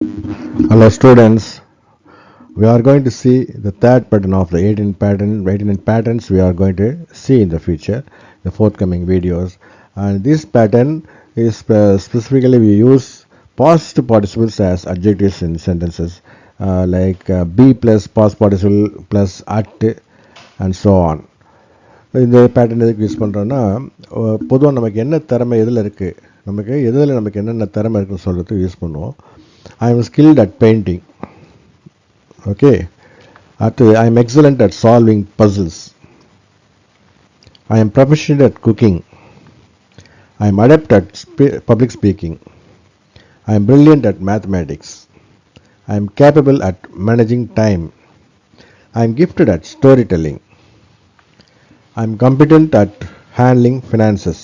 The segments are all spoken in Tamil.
Hello students, we are going to see the third pattern of the 18 patterns we are going to see in the future, the forthcoming videos. And this pattern is specifically we use past participles as adjectives in sentences be plus past participle plus at and so on. இந்த பேட்டர்ன் எதுக்கு யூஸ் பண்ணுறோன்னா பொதுவாக நமக்கு என்ன திறமை எதில் இருக்குது, நமக்கு என்னென்ன திறமை இருக்குன்னு சொல்கிறதுக்கு யூஸ் பண்ணுவோம். I am skilled at painting. Okay. I am excellent at solving puzzles. I am proficient at cooking. I am adept at public speaking. I am brilliant at mathematics. I am capable at managing time. I am gifted at storytelling. I am competent at handling finances.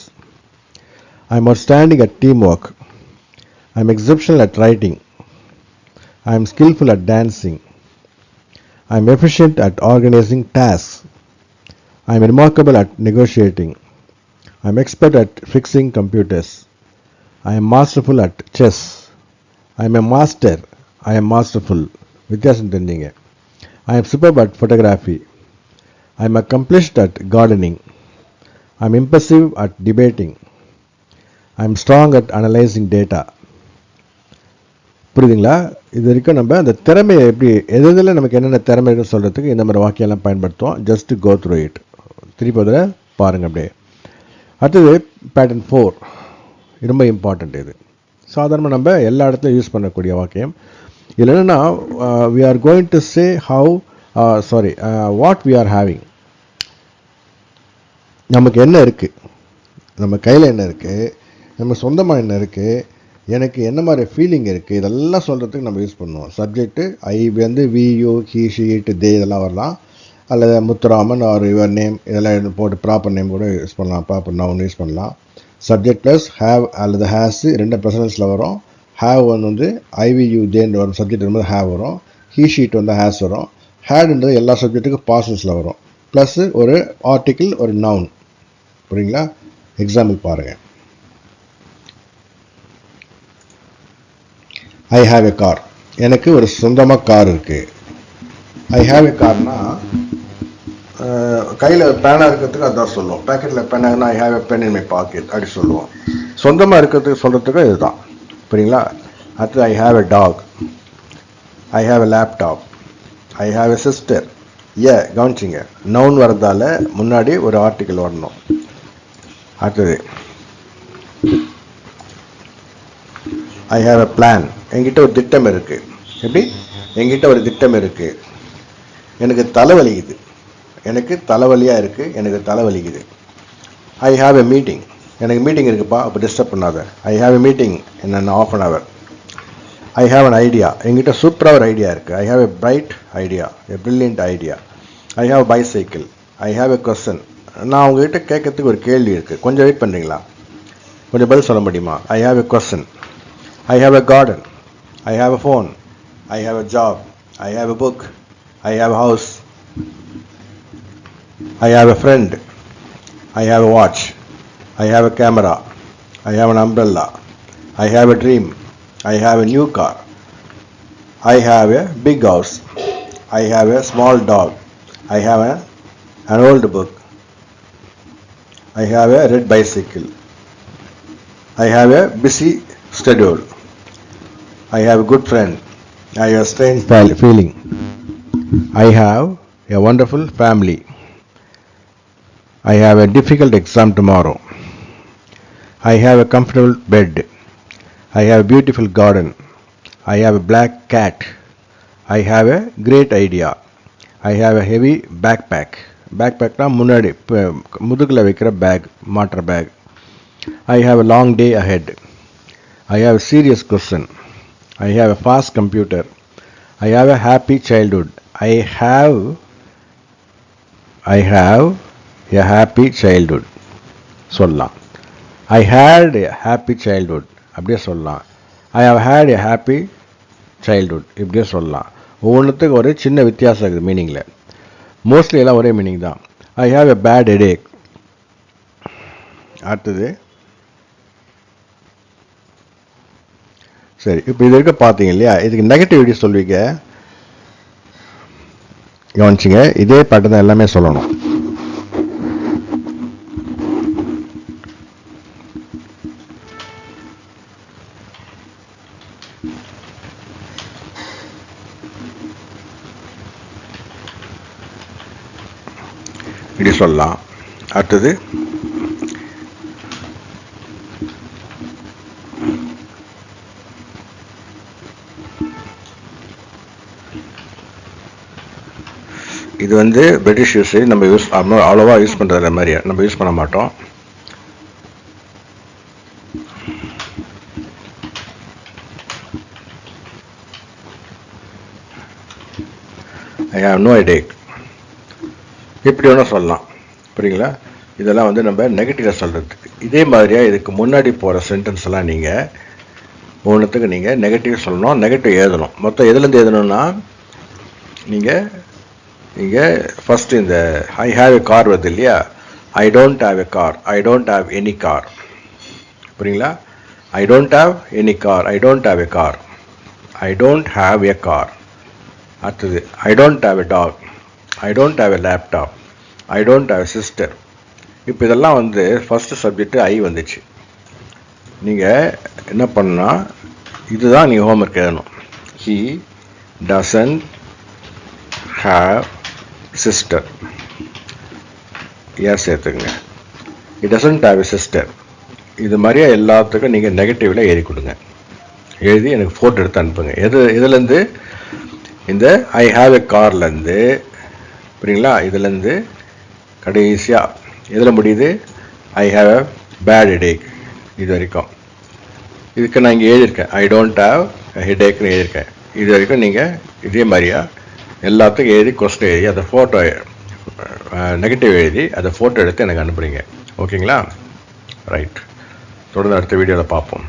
I am outstanding at teamwork. I am exceptional at writing. I am skillful at dancing. I am efficient at organizing tasks. I am remarkable at negotiating. I am expert at fixing computers. I am masterful at chess. I am a master. I am masterful. வித்தியாசம் தெரிஞ்சுங்க. I am superb at photography. I am accomplished at gardening. I am impressive at debating. I am strong at analyzing data. புரியுதுங்களா? இது வரைக்கும் நம்ம அந்த திறமையை எப்படி எதில் நமக்கு என்னென்ன திறமை இருக்குன்னு சொல்கிறதுக்கு இந்த மாதிரி வாக்கியெல்லாம் பயன்படுத்துவோம். Just go through it. திருப்பி அதில் பாருங்கள் அப்படியே. அடுத்தது பேட்டர்ன் 4, ரொம்ப இம்பார்ட்டண்ட். இது சாதாரணமாக நம்ம எல்லா இடத்துலையும் யூஸ் பண்ணக்கூடிய வாக்கியம். இதில் என்னென்னா we are going to say what we are having. நமக்கு என்ன இருக்குது, நம்ம கையில் என்ன இருக்குது, நம்ம சொந்தமாக என்ன இருக்குது, எனக்கு என்ன மாதிரி ஃபீலிங் இருக்குது, இதெல்லாம் சொல்கிறதுக்கு நம்ம யூஸ் பண்ணுவோம். சப்ஜெக்ட்டு ஐ வந்து we you he she it they இதெல்லாம் வரலாம். அல்லது முத்துராமன் ஆர் யுவர் நேம் இதெல்லாம் போட்டு ப்ராப்பர் நேம் கூட யூஸ் பண்ணலாம், ப்ராப்பர் நவுன் யூஸ் பண்ணலாம். சப்ஜெக்ட் ப்ளஸ் ஹேவ் அல்லது ஹேஸ் ரெண்டு ப்ரெசன்ஸில் வரும். ஹேவ் வந்து ஐவி யூ தேன்னு வரும், சப்ஜெக்ட் வரும்போது ஹேவ் வரும். ஹீ ஷீட் வந்து ஹேஸ் வரும். ஹேடுன்றது எல்லா சப்ஜெக்ட்டுக்கும் பாஸ்டன்ஸில் வரும். ப்ளஸ் ஒரு ஆர்டிக்கிள் ஒரு நவுன். புரியுங்களா? எக்ஸாம்பிள் பாருங்கள். ஐ ஹாவ் எ கார். எனக்கு ஒரு சொந்தமாக கார் இருக்குது. ஐ ஹாவ் எ கார்னா கையில் பேனாக இருக்கிறதுக்கு அதான் சொல்லுவோம். பேக்கெட்டில் பேனாகனா I have a pen in my pocket அப்படி சொல்லுவோம். சொந்தமாக இருக்கிறதுக்கு சொல்கிறதுக்கு இதுதான். புரியுங்களா? அடுத்து I have a dog. I have a laptop. I have a sister. கவனிச்சிங்க, நவுன் வரதால முன்னாடி ஒரு ஆர்டிக்கிள் வரணும். அடுத்தது ஐ ஹாவ் எ பிளான். என்கிட்ட ஒரு திட்டம் இருக்குது. எப்படி? என்கிட்ட ஒரு திட்டம் இருக்குது. எனக்கு தலைவலிக்குது. எனக்கு தலைவலியாக இருக்குது. எனக்கு தலைவலிக்குது. I have a meeting. எனக்கு மீட்டிங் இருக்குப்பா, அப்போ டிஸ்டர்ப் பண்ணாத. I have a meeting in an half an hour. I have an idea. என்கிட்ட சூப்பராக ஒரு ஐடியா இருக்குது. I have a bright idea, a brilliant idea. I have bicycle. I have a question. நான் உங்ககிட்ட கேட்கறதுக்கு ஒரு கேள்வி இருக்குது, கொஞ்சம் வெயிட் பண்ணுறீங்களா? கொஞ்சம் பதில் சொல்ல முடியுமா? ஐ have a question. I have a garden. I have a phone. I have a job. I have a book. I have a house. I have a friend. I have a watch. I have a camera. I have an umbrella. I have a dream. I have a new car. I have a big house. I have a small dog. I have an old book. I have a red bicycle. I have a busy schedule. I have a good friend. I have a strange feeling. I have a wonderful family. I have a difficult exam tomorrow. I have a comfortable bed. I have a beautiful garden. I have a black cat. I have a great idea. I have a heavy backpack. Backpackனா முன்னாடி முதுகில் வைக்கிற பேக், மாட்டுற bag. I have a long day ahead. I have a serious question. I have a fast computer. I have a happy childhood. I have a happy childhood. சொல்லலாம். I had a happy childhood அப்படியே சொல்லலாம். I have had a happy childhood இப்படியே சொல்லலாம். ஒவ்வொன்றுத்துக்கு ஒரு சின்ன வித்தியாசம் இருக்குது மீனிங்கில். மோஸ்ட்லி எல்லாம் ஒரே மீனிங் தான். I have a bad headache. அடுத்தது சரி, இப்போ இது இருக்க பார்த்தீங்க இல்லையா, இதுக்கு நெகட்டிவ் எப்படி சொல்வீங்க? கவனிச்சிங்க, இதே பாட்டு தான் எல்லாமே சொல்லணும். இப்படி சொல்லலாம். அடுத்தது இது வந்து பிரிட்டிஷ் யூசேஜ், நம்ம அவ்வளோவா யூஸ் பண்ணுறது மாதிரி நம்ம யூஸ் பண்ண மாட்டோம். ஐ ஹாவ் நோ ஹெடேக், இப்படி ஒன்றும் சொல்லலாம். புரியுங்களா? இதெல்லாம் வந்து நம்ம நெகட்டிவாக சொல்கிறதுக்கு. இதே மாதிரியாக இதுக்கு முன்னாடி போகிற சென்டென்ஸ் எல்லாம் நீங்கள் ஒன்றுத்துக்கு நீங்கள் நெகட்டிவ் சொல்லணும், நெகட்டிவ் எழுதணும். மொத்தம் எதுலேருந்து எழுதணும்னா, நீங்கள் ஃபஸ்ட்டு இந்த ஐ ஹாவ் எ கார் வருது இல்லையா, I don't have a car, I don't have any car. புரியுங்களா? I don't have any car, I don't have a car, I don't have a car. அடுத்தது I don't have a dog, I don't have a laptop, I don't have a sister. இப்போ இதெல்லாம் வந்து ஃபஸ்ட்டு சப்ஜெக்ட்டு ஐ வந்துச்சு. நீங்கள் என்ன பண்ணால் இதுதான் நீங்கள் ஹோம்ஒர்க் எழுதணும். He doesn't have sister. ஏன் சேர்த்துங்க. It doesn't have a sister. இது மாதிரியே எல்லாத்துக்கும் நீங்கள் நெகட்டிவில் எழுதி கொடுங்க. எழுதி எனக்கு ஃபோட்டோ எடுத்து அனுப்புங்க. இதுலேருந்து இந்த ஐ ஹாவ் எ கார்லேருந்து, புரியுங்களா, இதுலேருந்து கடைசியாக எதில் முடியுது, I have a bad headache, இது வரைக்கும். இதுக்கு நான் இங்கே எழுதியிருக்கேன் ஐ டோன்ட் ஹாவ் ஹெடேக்னு எழுதியிருக்கேன். இது வரைக்கும் நீங்கள் இதே மாதிரியா எல்லாத்துக்கும் எழுதி கொஸ்டின் எழுதி அதை ஃபோட்டோ நெகட்டிவ் எழுதி அதை ஃபோட்டோ எடுத்து எனக்கு அனுப்புறீங்க. ஓகேங்களா? ரைட். தொடர்ந்து அடுத்த வீடியோவில் பார்ப்போம்.